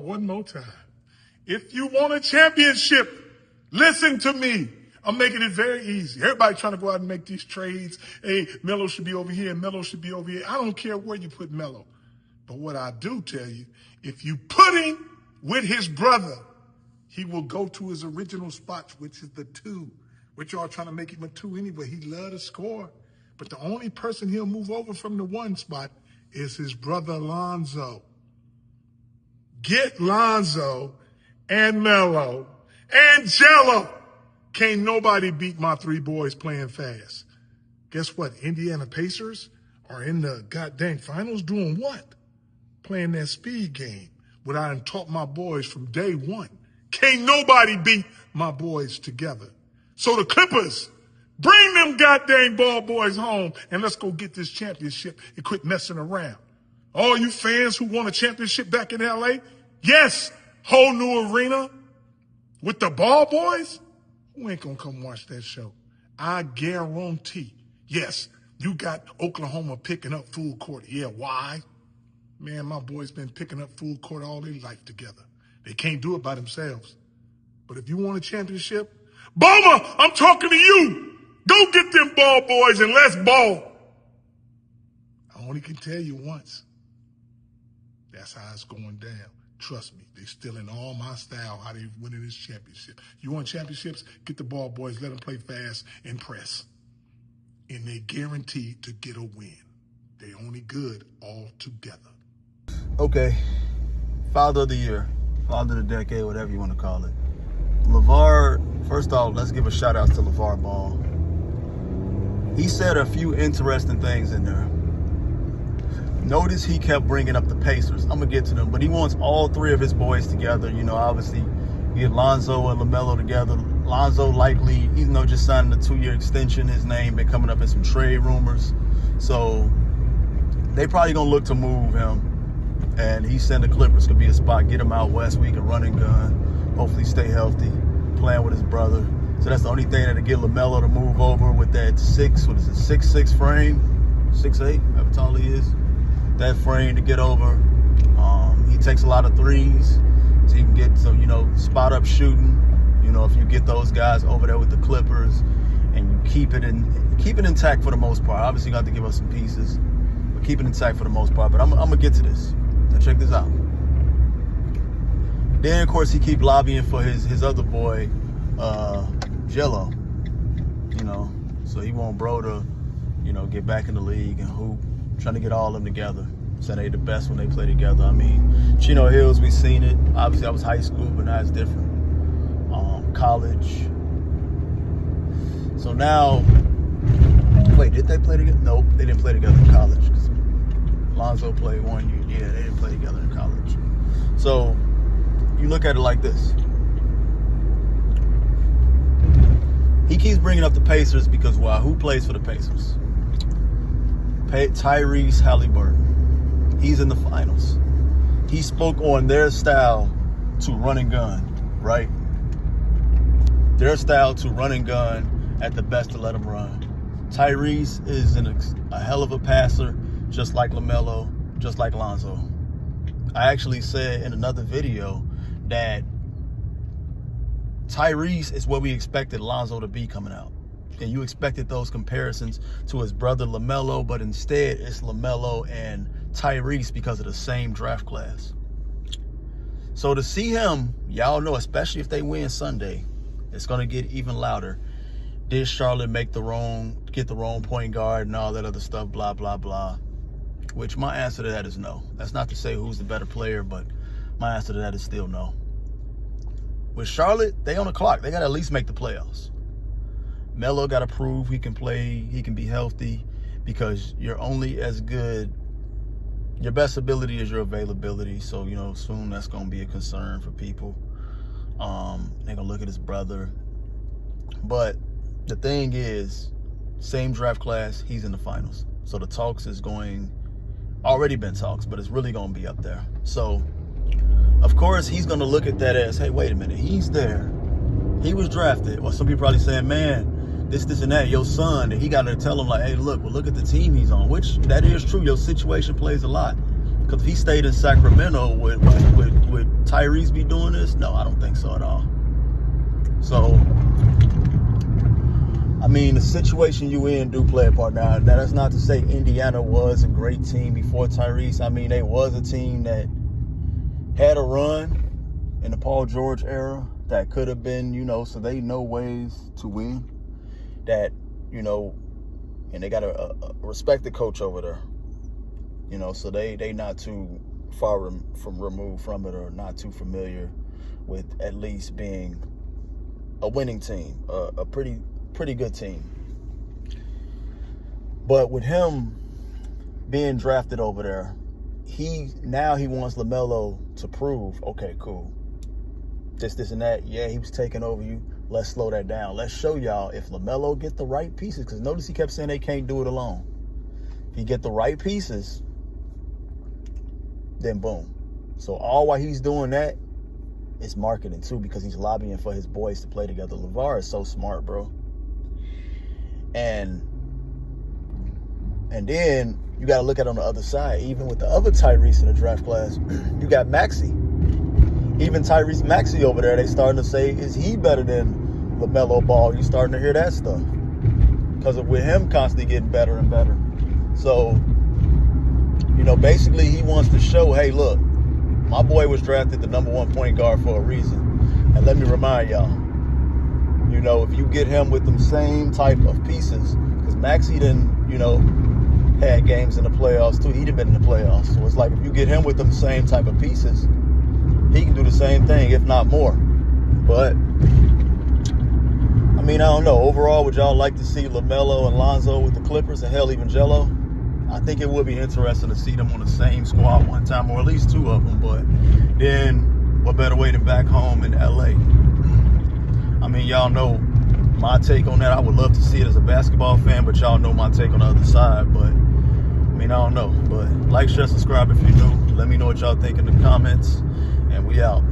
one more time. If you want a championship, listen to me. I'm making it very easy. Everybody trying to go out and make these trades. Hey, Melo should be over here and Melo should be over here. I don't care where you put Melo. But what I do tell you, if you put him with his brother, he will go to his original spot, which is the 2. Which y'all trying to make him a 2 anyway. He love to score. But the only person he'll move over from the 1 spot is his brother Lonzo. Get Lonzo and Melo and Jello. Can't nobody beat my 3 boys playing fast. Guess what? Indiana Pacers are in the goddamn finals doing what? Playing that speed game. What I done taught my boys from day 1. Can't nobody beat my boys together. So the Clippers, bring them goddamn ball boys home and let's go get this championship and quit messing around. All you fans who want a championship back in LA, yes, whole new arena with the ball boys, who ain't gonna come watch that show? I guarantee, yes, you got Oklahoma picking up full court. Yeah, why? Man, my boys been picking up full court all their life together. They can't do it by themselves. But if you want a championship, Boma, I'm talking to you. Go get them ball boys and let's ball. I only can tell you once. That's how it's going down. Trust me, they stealing all my style, how they winning this championship. You want championships? Get the ball boys, let them play fast and press. And they guaranteed to get a win. They only good all together. Okay, Father of the Year, Father of the Decade, whatever you want to call it. Lavar, first off, let's give a shout out to Lavar Ball. He said a few interesting things in there. Notice he kept bringing up the Pacers. I'm going to get to them, but he wants all 3 of his boys together. You know, obviously, you get Lonzo and LaMelo together. Lonzo likely, even though just signed a 2-year extension, his name been coming up in some trade rumors. So they probably going to look to move him. And he said the Clippers could be a spot. Get him out west where he can run and gun. Hopefully stay healthy. Playing with his brother. So that's the only thing that'll get LaMelo to move over with that 6'6" frame. 6'8", however tall he is. That frame to get over. He takes a lot of threes, so you can get some, spot up shooting. If you get those guys over there with the Clippers, and you keep it intact for the most part. Obviously, you got to give us some pieces, but keep it intact for the most part. But I'm gonna get to this. Now check this out. Then of course he keep lobbying for his other boy, Jello. So he want bro to, get back in the league and hoop. Trying to get all of them together. So they the best when they play together. I mean, Chino Hills, we seen it. Obviously, I was high school, but now it's different. College. So now, wait, did they play together? Nope, they didn't play together in college. Because Lonzo played 1 year. Yeah, they didn't play together in college. So you look at it like this. He keeps bringing up the Pacers because why? Who plays for the Pacers? Tyrese Halliburton. He's in the finals. He spoke on their style to run and gun, right? Their style to run and gun at the best to let them run. Tyrese is a hell of a passer, just like LaMelo, just like Lonzo. I actually said in another video that Tyrese is what we expected Lonzo to be coming out. And you expected those comparisons to his brother LaMelo, but instead it's LaMelo and Tyrese because of the same draft class. So to see him, y'all know, especially if they win Sunday, it's going to get even louder. Did Charlotte get the wrong point guard and all that other stuff, blah, blah, blah. Which my answer to that is no. That's not to say who's the better player, but my answer to that is still no. With Charlotte, they on the clock. They got to at least make the playoffs. Melo got to prove he can play, he can be healthy, because you're only as good, your best ability is your availability. So, soon that's going to be a concern for people. They're going to look at his brother. But the thing is, same draft class, he's in the finals. So the talks is already been talks, but it's really going to be up there. So, of course, he's going to look at that as, hey, wait a minute, he's there. He was drafted. Or some people probably saying, man, this and that, your son, and he got to tell him like, hey, look at the team he's on, which that is true. Your situation plays a lot. Because if he stayed in Sacramento, would Tyrese be doing this? No, I don't think so at all. So, I mean, the situation you in do play a part. Now, that's not to say Indiana was a great team before Tyrese. I mean, they was a team that had a run in the Paul George era that could have been, so they know ways to win. That, and they got a respected coach over there. So they not too far removed from it, or not too familiar with at least being a winning team, a pretty good team. But with him being drafted over there, he wants LaMelo to prove, okay, cool, this and that. Yeah, he was taking over you. Let's slow that down. Let's show y'all if LaMelo get the right pieces. Because notice he kept saying they can't do it alone. If he get the right pieces, then boom. So all while he's doing that, it's marketing too, because he's lobbying for his boys to play together. Lavar is so smart, bro. And then you got to look at it on the other side. Even with the other Tyrese in the draft class, you got Maxey. Even Tyrese Maxey over there, they starting to say, is he better than LaMelo Ball? You starting to hear that stuff. Because with him constantly getting better and better. So, basically he wants to show, hey, look, my boy was drafted the #1 point guard for a reason. And let me remind y'all, if you get him with them same type of pieces, because Maxey had games in the playoffs too. He'd have been in the playoffs. So it's like, if you get him with them same type of pieces, he can do the same thing, if not more. But, I mean, I don't know. Overall, would y'all like to see LaMelo and Lonzo with the Clippers, and hell, even Jello? I think it would be interesting to see them on the same squad one time, or at least two of them. But then, what better way than back home in LA? I mean, y'all know my take on that. I would love to see it as a basketball fan, but y'all know my take on the other side. But, I mean, I don't know. But like, share, subscribe if you're new. Let me know what y'all think in the comments. And we out.